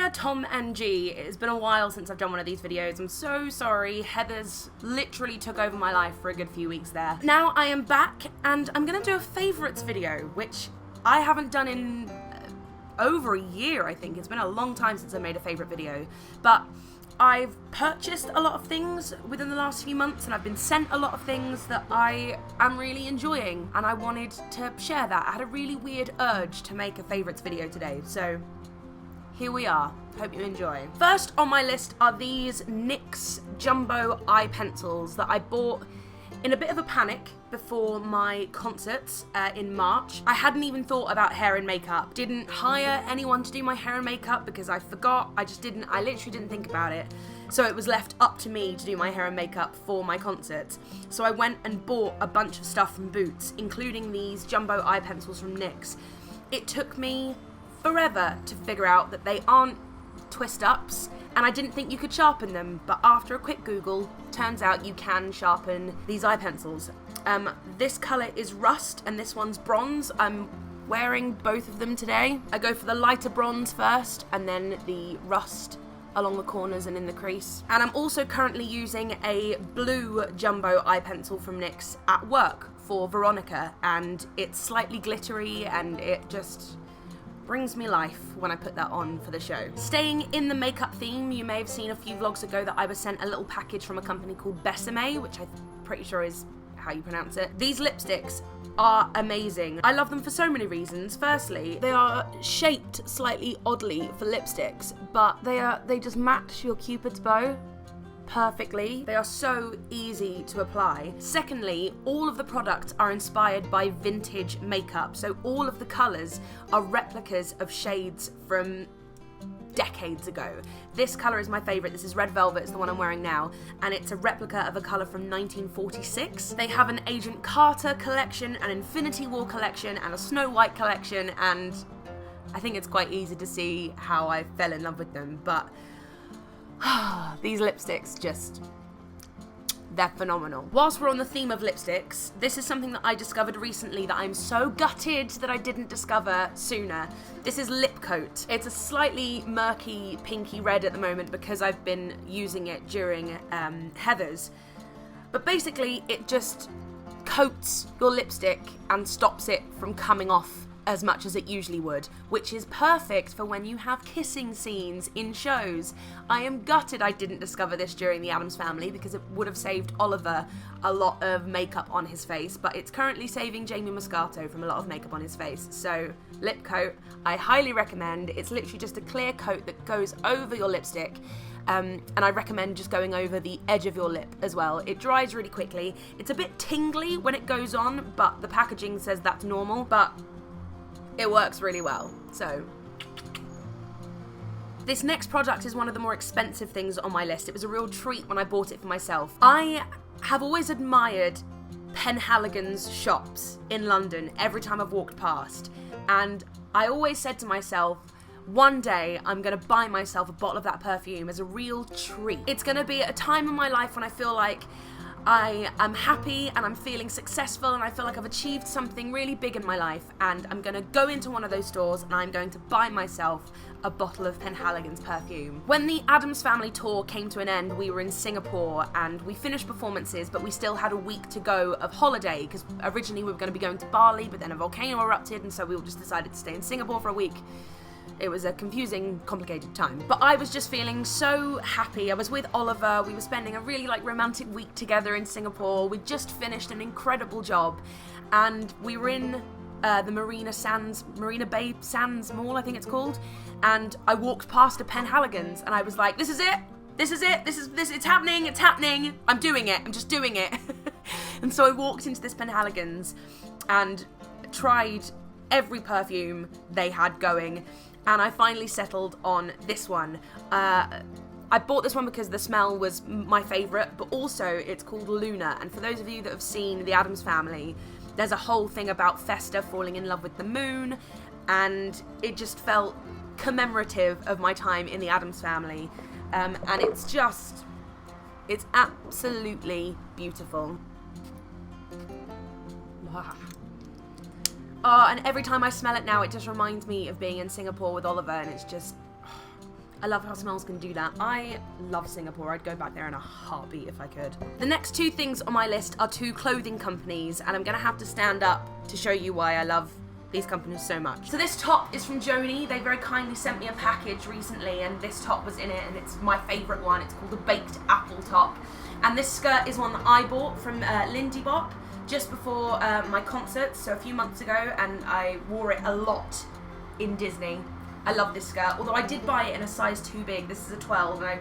Dear Tom&Gi, it's been a while since I've done one of these videos. I'm so sorry. Heather's literally took over my life for a good few weeks there. Now I am back and I'm gonna do a favourites video, which I haven't done in over a year, I think. It's been a long time since I made a favourite video. But I've purchased a lot of things within the last few months and I've been sent a lot of things that I am really enjoying and I wanted to share that. I had a really weird urge to make a favourites video today, so here we are. Hope you enjoy. First on my list are these NYX Jumbo eye pencils that I bought in a bit of a panic before my concerts in March. I hadn't even thought about hair and makeup. Didn't hire anyone to do my hair and makeup because I forgot. I literally didn't think about it. So it was left up to me to do my hair and makeup for my concerts. So I went and bought a bunch of stuff from Boots, including these jumbo eye pencils from NYX. It took me forever to figure out that they aren't twist-ups, and I didn't think you could sharpen them, but after a quick Google, turns out you can sharpen these eye pencils. This colour is rust and this one's bronze. I'm wearing both of them today. I go for the lighter bronze first and then the rust along the corners and in the crease. And I'm also currently using a blue jumbo eye pencil from NYX at work for Veronica, and it's slightly glittery and it just brings me life when I put that on for the show. Staying in the makeup theme, you may have seen a few vlogs ago that I was sent a little package from a company called Besame, which I'm pretty sure is how you pronounce it. These lipsticks are amazing. I love them for so many reasons. Firstly, they are shaped slightly oddly for lipsticks, but they just match your Cupid's bow perfectly. They are so easy to apply. Secondly, all of the products are inspired by vintage makeup, so all of the colours are replicas of shades from decades ago. This colour is my favourite. This is Red Velvet, it's the one I'm wearing now, and it's a replica of a colour from 1946. They have an Agent Carter collection, an Infinity War collection, and a Snow White collection, and I think it's quite easy to see how I fell in love with them, but these lipsticks they're phenomenal. Whilst we're on the theme of lipsticks, this is something that I discovered recently that I'm so gutted that I didn't discover sooner. This is Lip Coat. It's a slightly murky pinky red at the moment because I've been using it during Heather's. But basically it just coats your lipstick and stops it from coming off as much as it usually would, which is perfect for when you have kissing scenes in shows. I am gutted I didn't discover this during the Addams Family because it would have saved Oliver a lot of makeup on his face, but it's currently saving Jamie Moscato from a lot of makeup on his face. So Lip Coat, I highly recommend. It's literally just a clear coat that goes over your lipstick. And I recommend just going over the edge of your lip as well. It dries really quickly. It's a bit tingly when it goes on, but the packaging says that's normal, but it works really well. So this next product is one of the more expensive things on my list. It was a real treat when I bought it for myself. I have always admired Penhaligon's shops in London every time I've walked past, and I always said to myself, one day I'm gonna buy myself a bottle of that perfume as a real treat. It's gonna be at a time in my life when I feel like I am happy and I'm feeling successful and I feel like I've achieved something really big in my life, and I'm going to go into one of those stores and I'm going to buy myself a bottle of Penhaligon's perfume. When the Addams Family tour came to an end, we were in Singapore and we finished performances, but we still had a week to go of holiday because originally we were going to be going to Bali, but then a volcano erupted and so we all just decided to stay in Singapore for a week. It was a confusing, complicated time. But I was just feeling so happy. I was with Oliver. We were spending a really romantic week together in Singapore. We'd just finished an incredible job. And we were in the Marina Bay Sands Mall, I think it's called. And I walked past a Penhaligon's and I was like, this is it. This is it. It's happening. It's happening. I'm doing it. I'm just doing it. And so I walked into this Penhaligon's and tried every perfume they had going. And I finally settled on this one. I bought this one because the smell was my favourite, but also it's called Luna. And for those of you that have seen The Addams Family, there's a whole thing about Fester falling in love with the moon, and it just felt commemorative of my time in The Addams Family. And it's absolutely beautiful. Wow. Oh, and every time I smell it now, it just reminds me of being in Singapore with Oliver, and it's just, I love how smells can do that. I love Singapore. I'd go back there in a heartbeat if I could. The next two things on my list are two clothing companies, and I'm gonna have to stand up to show you why I love these companies so much. So this top is from Joni. They very kindly sent me a package recently, and this top was in it, and it's my favourite one. It's called the Baked Apple Top. And this skirt is one that I bought from Lindy Bop just before my concert, so a few months ago, and I wore it a lot in Disney. I love this skirt, although I did buy it in a size too big. This is a 12, and I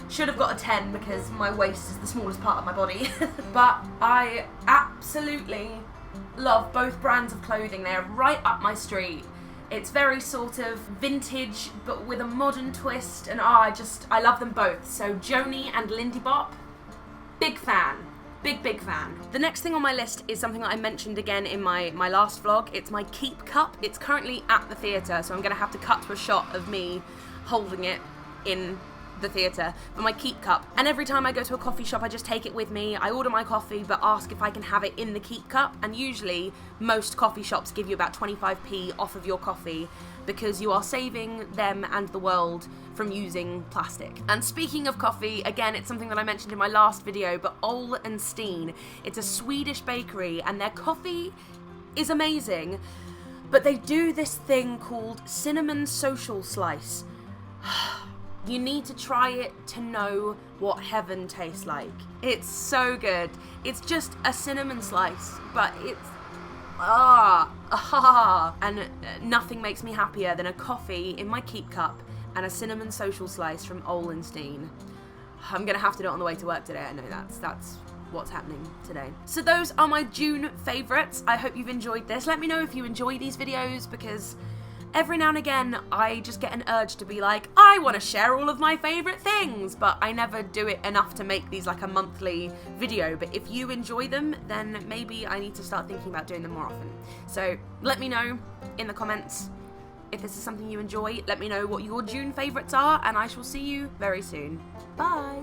should have got a 10 because my waist is the smallest part of my body. But I absolutely love both brands of clothing. They're right up my street. It's very sort of vintage, but with a modern twist, and I love them both. So Joni and Lindy Bop, big fan. Big fan. The next thing on my list is something that I mentioned again in my last vlog. It's my Keep cup. It's currently at the theatre, so I'm going to have to cut to a shot of me holding it in the theatre, but my Keep cup. And every time I go to a coffee shop, I just take it with me. I order my coffee, but ask if I can have it in the Keep cup. And usually, most coffee shops give you about 25p off of your coffee because you are saving them and the world from using plastic. And speaking of coffee, again, it's something that I mentioned in my last video, but Ola Steen. It's a Swedish bakery, and their coffee is amazing, but they do this thing called cinnamon social slice. You need to try it to know what heaven tastes like. It's so good. It's just a cinnamon slice, but it's and nothing makes me happier than a coffee in my Keep cup and a cinnamon social slice from Ola Steen. I'm gonna have to do it on the way to work today. I know that's what's happening today. So those are my June favourites. I hope you've enjoyed this. Let me know if you enjoy these videos, because every now and again I just get an urge to be like, I want to share all of my favourite things, but I never do it enough to make these like a monthly video. But if you enjoy them, then maybe I need to start thinking about doing them more often. So let me know in the comments if this is something you enjoy. Let me know what your June favourites are, and I shall see you very soon. Bye!